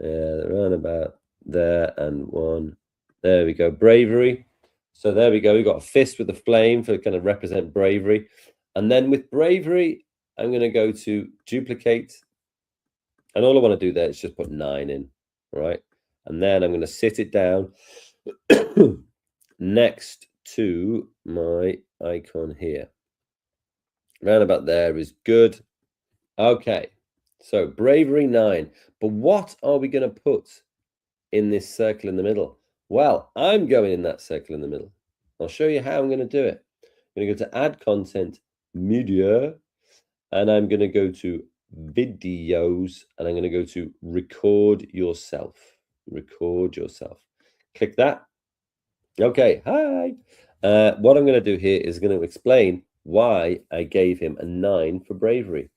[SPEAKER 1] Around about there and one. There we go, bravery. So there we go. We've got a fist with a flame for kind of represent bravery. And then with bravery, I'm going to go to duplicate. And all I want to do there is just put 9 in, right? And then I'm going to sit it down next to my icon here. Round about there is good. Okay, so bravery 9. But what are we going to put in this circle in the middle? Well, I'm going in that circle in the middle. I'll show you how I'm going to do it. I'm going to go to add content, media, and I'm going to go to videos, and I'm going to go to record yourself. Record yourself. Click that. Okay, hi. What I'm going to do here is going to explain why I gave him a 9 for bravery.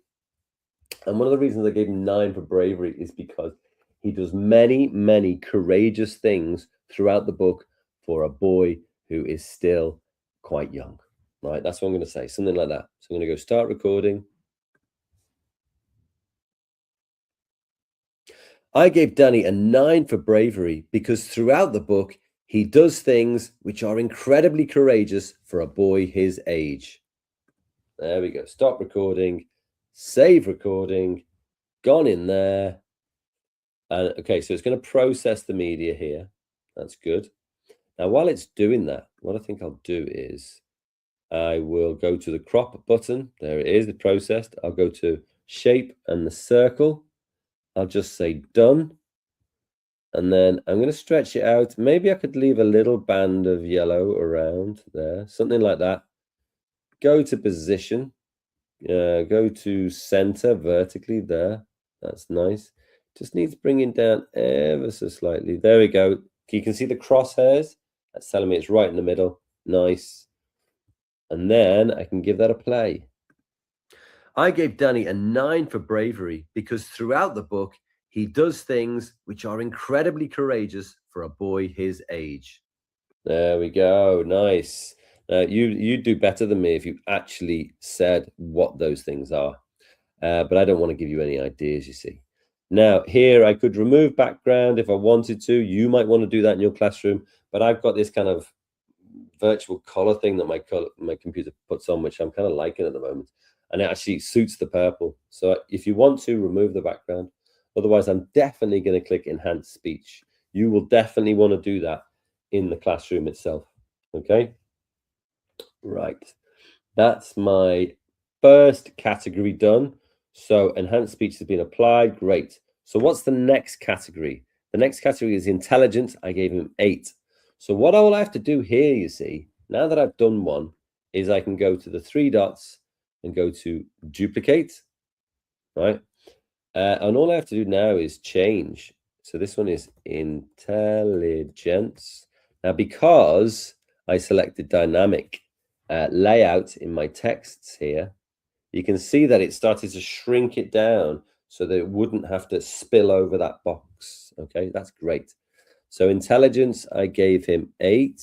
[SPEAKER 1] And one of the reasons I gave him 9 for bravery is because he does many, many courageous things throughout the book for a boy who is still quite young, right? That's what I'm going to say, something like that. So I'm going to go start recording. I gave Danny a 9 for bravery because throughout the book, he does things which are incredibly courageous for a boy his age. There we go. Stop recording, save recording, gone in there. Okay, so it's going to process the media here. That's good. Now, while it's doing that, what I think I'll do is I will go to the crop button. There it is, the processed. I'll go to shape and the circle. I'll just say done. And then I'm going to stretch it out. Maybe I could leave a little band of yellow around there, something like that. Go to position. Go to center vertically there. That's nice. Just needs bringing down ever so slightly. There we go. You can see the crosshairs. That's telling me it's right in the middle. Nice. And then I can give that a play. I gave Danny a 9 for bravery because throughout the book, he does things which are incredibly courageous for a boy his age. There we go. Nice. You'd do better than me if you actually said what those things are. But I don't want to give you any ideas, you see. Now, here I could remove background if I wanted to. You might want to do that in your classroom, but I've got this kind of virtual color thing that my computer puts on, which I'm kind of liking at the moment. And it actually suits the purple. So if you want to, remove the background. Otherwise, I'm definitely going to click Enhance Speech. You will definitely want to do that in the classroom itself. Okay? Right. That's my first category done. So enhanced speech has been applied. Great. So what's the next category? The next category is intelligence. I gave him 8. So what I will have to do here, you see, now that I've done one, is I can go to the 3 dots and go to duplicate, right? And all I have to do now is change. So this one is intelligence. Now, because I selected dynamic layout in my texts here, you can see that it started to shrink it down so that it wouldn't have to spill over that box. Okay, that's great. So intelligence, I gave him 8.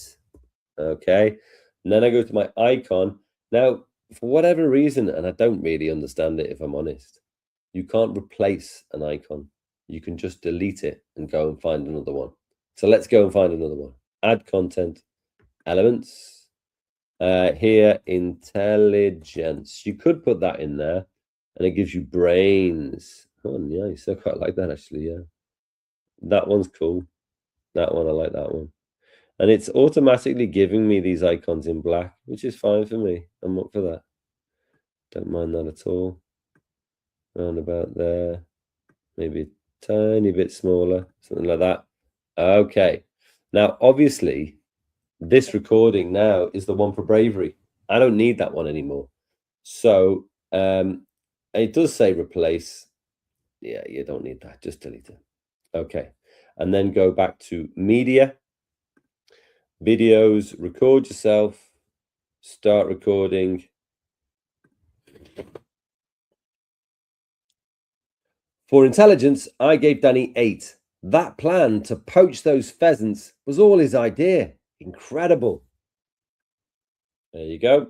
[SPEAKER 1] Okay, and then I go to my icon. Now, for whatever reason, and I don't really understand it if I'm honest, you can't replace an icon. You can just delete it and go and find another one. So let's go and find another one. Add content, elements. Here, intelligence. You could put that in there and it gives you brains. Oh, nice. I quite like that actually, yeah. That one's cool. That one, I like that one. And it's automatically giving me these icons in black, which is fine for me. I'm up for that. Don't mind that at all. Round about there. Maybe a tiny bit smaller, something like that. Okay. Now, obviously, this recording now is the one for bravery. I don't need that one anymore. So it does say replace. Yeah, you don't need that. Just delete it. Okay. And then go back to media, videos, record yourself, start recording. For intelligence, I gave Danny 8. That plan to poach those pheasants was all his idea. Incredible. There you go.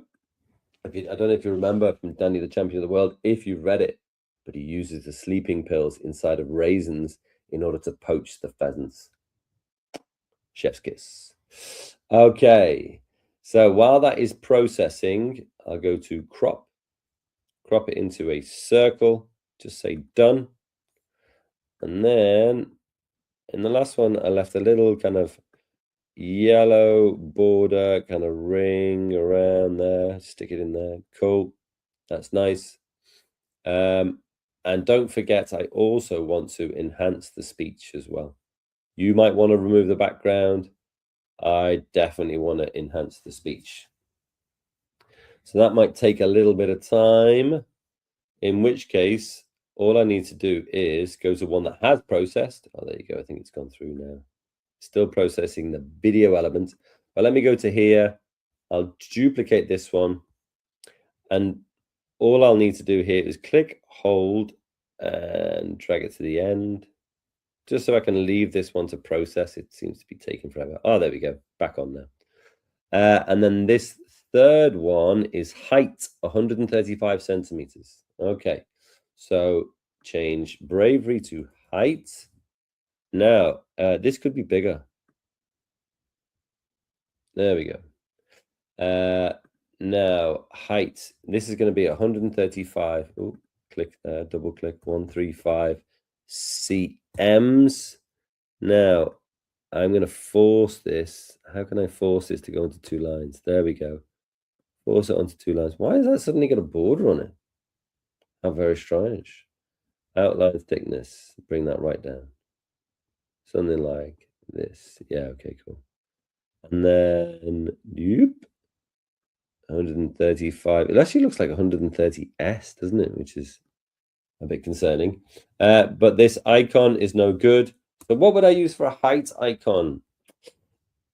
[SPEAKER 1] I don't know if you remember from Danny, the Champion of the World, if you've read it, but he uses the sleeping pills inside of raisins in order to poach the pheasants. Chef's kiss. Okay, so while that is processing, I'll go to crop it into a circle, just say done. And then in the last one, I left a little kind of yellow border kind of ring around there, stick it in there. Cool, that's nice. And don't forget, I also want to enhance the speech as well. You might want to remove the background. I definitely want to enhance the speech. So that might take a little bit of time, in which case, all I need to do is go to one that has processed. Oh, there you go. I think it's gone through now. Still processing the video element. But let me go to here. I'll duplicate this one. And all I'll need to do here is click, hold, and drag it to the end. Just so I can leave this one to process. It seems to be taking forever. Oh, there we go. Back on now. And then this third one is height, 135 centimeters. Okay, so change bravery to height. Now, this could be bigger. There we go. Now, height. This is going to be 135. Oh, click, double click, 135 cms. Now, I'm going to force this. How can I force this to go into two lines? There we go. Force it onto two lines. Why has that suddenly got a border on it? How very strange. Outline thickness. Bring that right down. Something like this. Yeah, okay, cool. And then, 135. It actually looks like 130S, doesn't it? Which is a bit concerning. But this icon is no good. So what would I use for a height icon?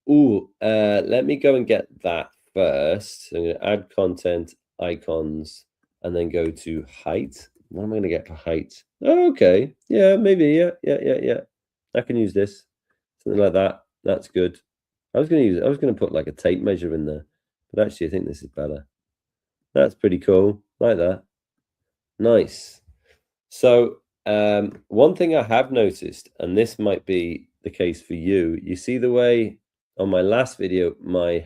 [SPEAKER 1] Ooh, let me go and get that first. So I'm going to add content, icons, and then go to height. What am I going to get for height? Oh, okay. Yeah, maybe. Yeah. I can use this. Something like that. That's good. I was going to put like a tape measure in there. But actually, I think this is better. That's pretty cool. Like that. Nice. So one thing I have noticed, and this might be the case for you, you see the way on my last video, my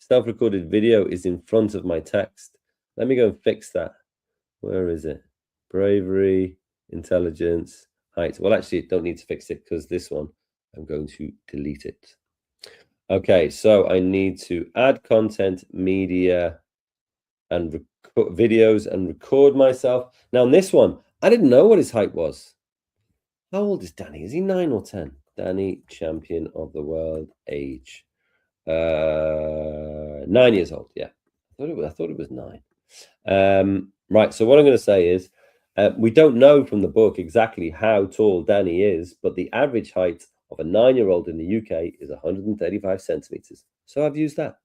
[SPEAKER 1] self-recorded video is in front of my text. Let me go and fix that. Where is it? Bravery, intelligence, height. Well, actually, don't need to fix it because this one, I'm going to delete it. Okay, so I need to add content, media, and videos and record myself. Now, on this one, I didn't know what his height was. How old is Danny? Is he 9 or 10? Danny, champion of the world, age 9 years old. Yeah, I thought it was 9. Right. So what I'm going to say is, we don't know from the book exactly how tall Danny is, but the average height of a 9-year-old in the UK is 135 centimeters. So I've used that.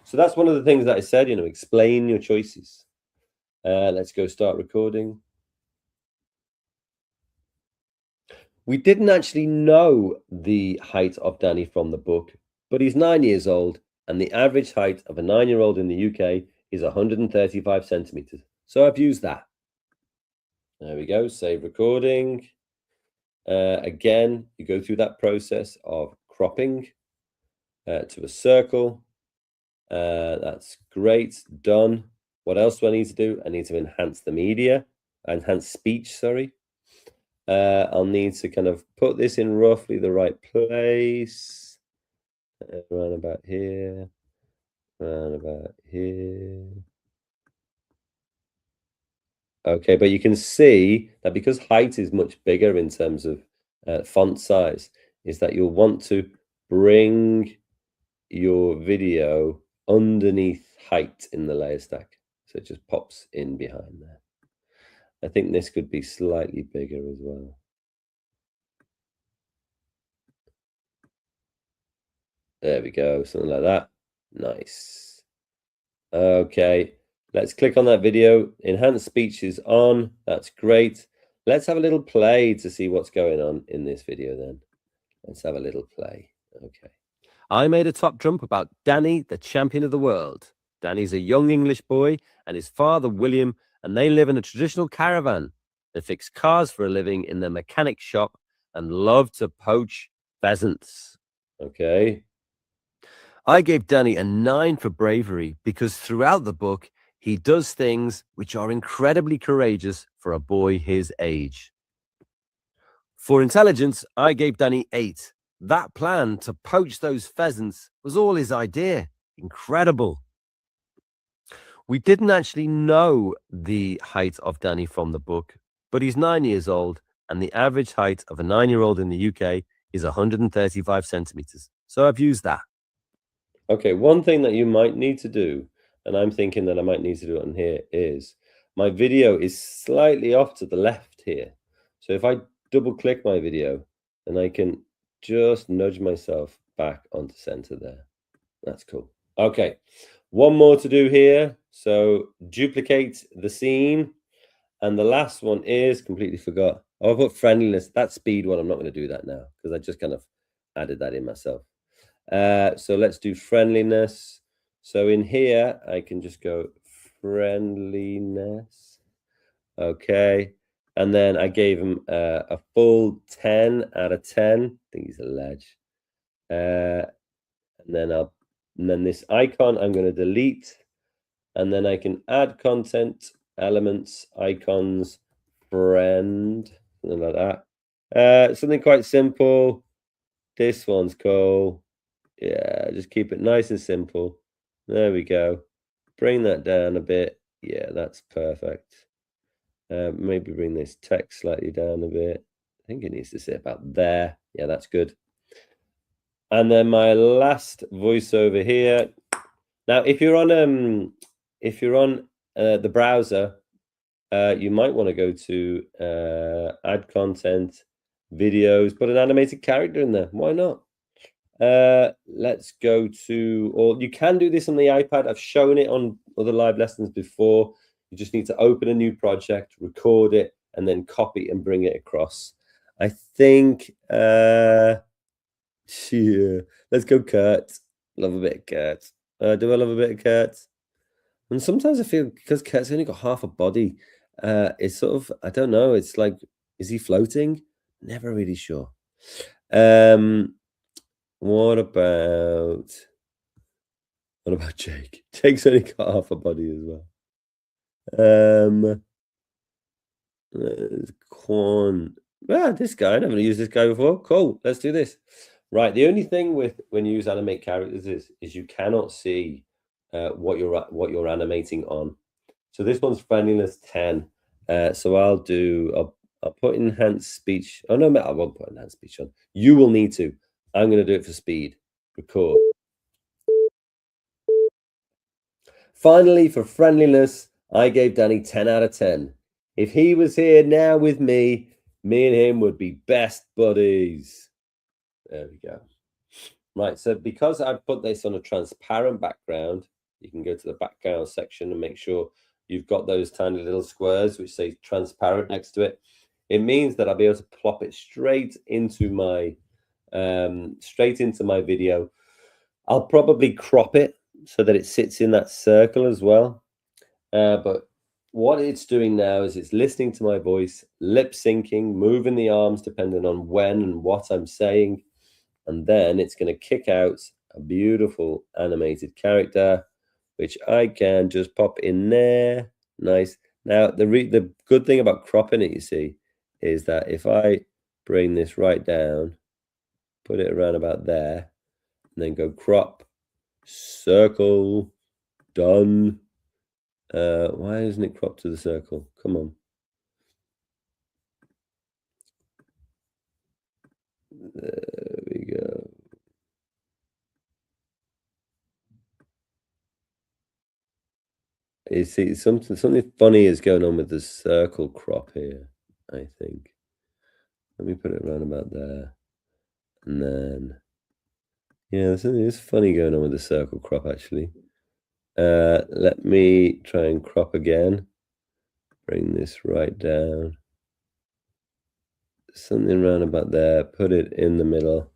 [SPEAKER 1] So that's one of the things that I said. Explain your choices. Let's go start recording. We didn't actually know the height of Danny from the book, but he's 9 years old, and the average height of a 9-year-old in the UK is 135 centimeters. So I've used that. There we go. Save recording. Again, you go through that process of cropping to a circle. That's great. Done. What else do I need to do? I need to enhance the media, enhance speech, sorry. I'll need to kind of put this in roughly the right place. Around about here. Around about here. Okay, but you can see that because height is much bigger in terms of font size, is that you'll want to bring your video underneath height in the layer stack. So it just pops in behind there. I think this could be slightly bigger as well. There we go, something like that. Nice. Okay, let's click on that video. Enhanced speech is on. That's great. Let's have a little play to see what's going on in this video then. Let's have a little play. Okay. I made a top jump about Danny, the champion of the world. Danny's a young English boy and his father, William, and they live in a traditional caravan. They fix cars for a living in their mechanic shop and love to poach pheasants. Okay. I gave Danny a 9 for bravery because throughout the book, he does things which are incredibly courageous for a boy his age. For intelligence, I gave Danny 8. That plan to poach those pheasants was all his idea. Incredible. We didn't actually know the height of Danny from the book, but he's 9 years old, and the average height of a 9-year-old in the UK is 135 centimeters. So I've used that. Okay, one thing that you might need to do, and I'm thinking that I might need to do it on here, is my video is slightly off to the left here. So if I double click my video, then I can just nudge myself back onto center there. That's cool. Okay, one more to do here. So duplicate the scene. And the last one is, completely forgot. Oh, I put friendliness. That speed one, I'm not going to do that now because I just kind of added that in myself. So let's do friendliness. So in here, I can just go friendliness. Okay. And then I gave him a full 10 out of 10. I think he's a ledge. And then this icon I'm going to delete. And then I can add content, elements, icons, friend, something like that. Something quite simple. This one's cool. Yeah, just keep it nice and simple. There we go. Bring that down a bit. Yeah, that's perfect. Maybe bring this text slightly down a bit. I think it needs to sit about there. Yeah, that's good. And then my last voiceover here. Now, if you're on the browser, you might want to go to add content, videos, put an animated character in there. Why not? Let's go to, or you can do this on the iPad. I've shown it on other live lessons before. You just need to open a new project, record it, and then copy and bring it across. I think, yeah, let's go Kurt. Love a bit of Kurt. Do I love a bit of Kurt? And sometimes I feel because Kurt's only got half a body, it's sort of, I don't know, it's like, is he floating? Never really sure. What about Jake? Jake's only got half a body as well. Quan. This guy, I never used this guy before. Cool, let's do this. Right, the only thing with when you use animate characters is you cannot see what you're animating on. So this one's friendliness 10. So I'll put enhanced speech. Oh no, I won't put enhanced speech on. You will need to. I'm going to do it for speed. Record. Finally, for friendliness, I gave Danny 10 out of 10. If he was here now with me and him would be best buddies. There we go. Right, so because I put this on a transparent background, you can go to the background section and make sure you've got those tiny little squares which say transparent next to it. It means that I'll be able to plop it straight into my video. I'll probably crop it so that it sits in that circle as well. But what it's doing now is it's listening to my voice, lip syncing, moving the arms depending on when and what I'm saying. And then it's going to kick out a beautiful animated character, which I can just pop in there. Nice. Now, the good thing about cropping it, you see, is that if I bring this right down, put it around about there, and then go crop, circle, done. Why isn't it cropped to the circle? Come on. There we go. You see, something funny is going on with the circle crop here, I think. Let me put it around about there. And then, yeah, there's funny going on with the circle crop, actually. Let me try and crop again. Bring this right down. Something around about there. Put it in the middle.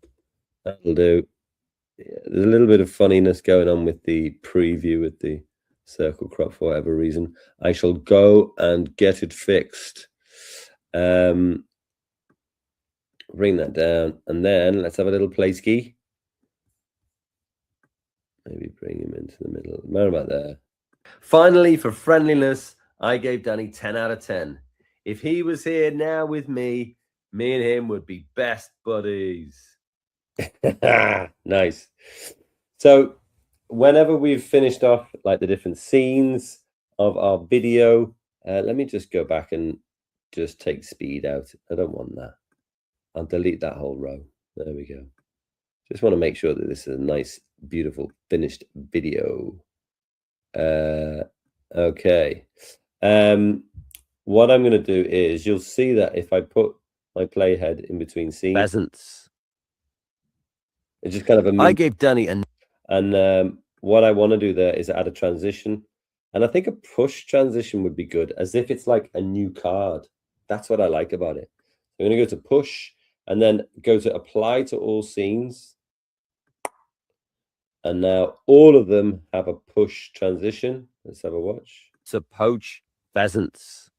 [SPEAKER 1] That'll do. there's a little bit of funniness going on with the preview with the circle crop for whatever reason. I shall go and get it fixed. Bring that down, and then let's have a little play ski. Maybe bring him into the middle. Around about there. Finally, for friendliness, I gave Danny 10 out of 10. If he was here now with me and him would be best buddies. Nice. So whenever we've finished off like the different scenes of our video, let me just go back and just take speed out. I don't want that. I'll delete that whole row. There we go. Just want to make sure that this is a nice, beautiful, finished video. Okay. What I'm going to do is, you'll see that if I put my playhead in between scenes, pheasants, it's just kind of a... I gave Danny and what I want to do there is add a transition, and I think a push transition would be good, as if it's like a new card. That's what I like about it. I'm going to go to push and then go to apply to all scenes. And now all of them have a push transition. Let's have a watch. To poach pheasants.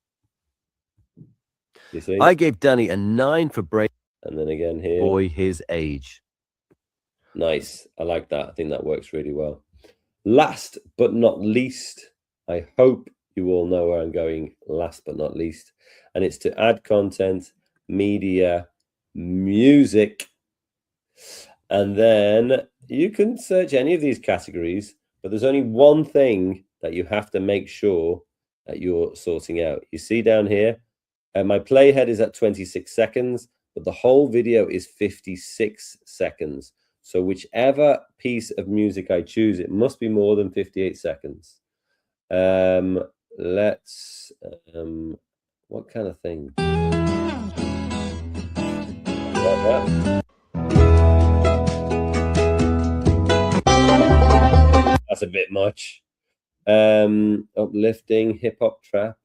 [SPEAKER 1] You see? I gave Danny a 9 for brave. And then again here. Boy his age. Nice. I like that. I think that works really well. Last but not least, I hope you all know where I'm going, last but not least. And it's to add content, media, music. And then you can search any of these categories, but there's only one thing that you have to make sure that you're sorting out. You see down here, my playhead is at 26 seconds, but the whole video is 56 seconds. So whichever piece of music I choose, it must be more than 58 seconds. Let's, what kind of thing? That's a bit much. Uplifting, hip hop, trap.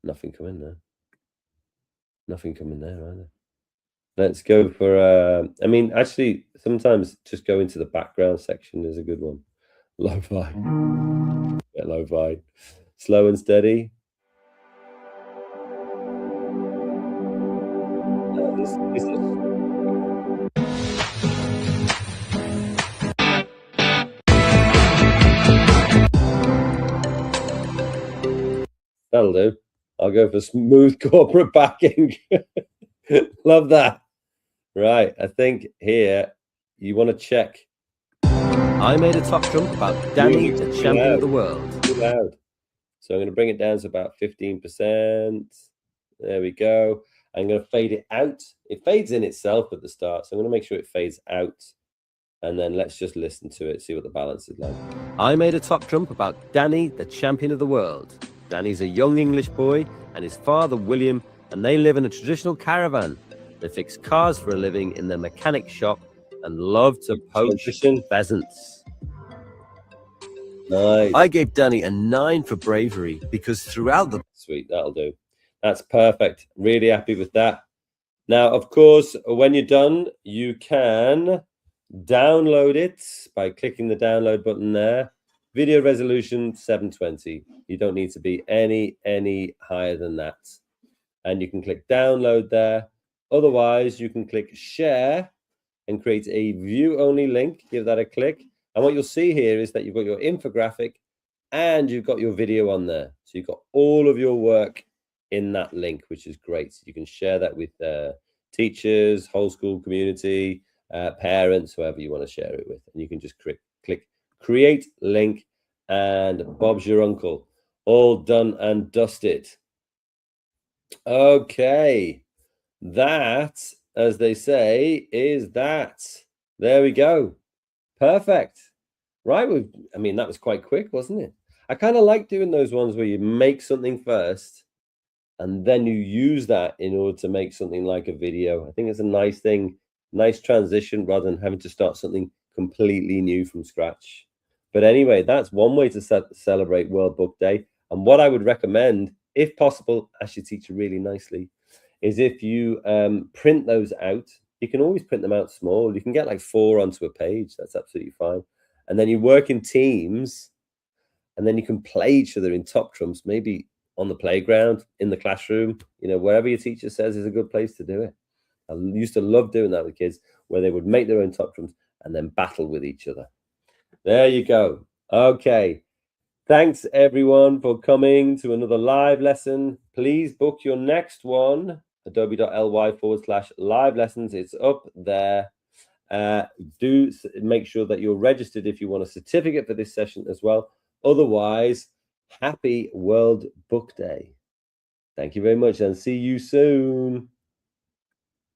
[SPEAKER 1] Nothing coming there. Nothing coming there either. Let's go for, I mean, actually, sometimes just go into the background section is a good one. Lo-fi. Yeah, lo-fi. Slow and steady. This is... That'll do. I'll go for smooth corporate backing. Love that. Right, I think here you want to check. I made a top trump about Danny, the champion of the world. Too loud. So I'm going to bring it down to about 15%. There we go. I'm going to fade it out. It fades in itself at the start, so I'm going to make sure it fades out. And then let's just listen to it, see what the balance is like. I made a top trump about Danny, the champion of the world. Danny's a young English boy and his father, William, and they live in a traditional caravan. They fix cars for a living in their mechanic shop and love to poach pheasants. Nice. I gave Danny a 9 for bravery because throughout the... Sweet, that'll do. That's perfect. Really happy with that. Now, of course, when you're done, you can download it by clicking the download button there. Video resolution 720. You don't need to be any higher than that. And you can click download there. Otherwise, you can click share and create a view only link. Give that a click. And what you'll see here is that you've got your infographic and you've got your video on there. So you've got all of your work in that link, which is great. You can share that with teachers, whole school community, parents, whoever you want to share it with. And you can just click create link and Bob's your uncle. All done and dusted. Okay. That, as they say, is that. There we go. Perfect. Right. I mean, that was quite quick, wasn't it? I kind of like doing those ones where you make something first and then you use that in order to make something like a video. I think it's a nice thing, nice transition rather than having to start something completely new from scratch. But anyway, that's one way to celebrate World Book Day. And what I would recommend, if possible, actually teach you really nicely, is if you print those out you can always print them out small. You can get like 4 onto a page. That's absolutely fine. And then you work in teams, and then you can play each other in top trumps, maybe on the playground, in the classroom, wherever your teacher says is a good place to do it. I used to love doing that with kids, where they would make their own top trumps and then battle with each other. There you go. Okay. Thanks, everyone, for coming to another live lesson. Please book your next one, adobe.ly/live lessons. It's up there. Do make sure that you're registered if you want a certificate for this session as well. Otherwise, happy World Book Day. Thank you very much, and see you soon.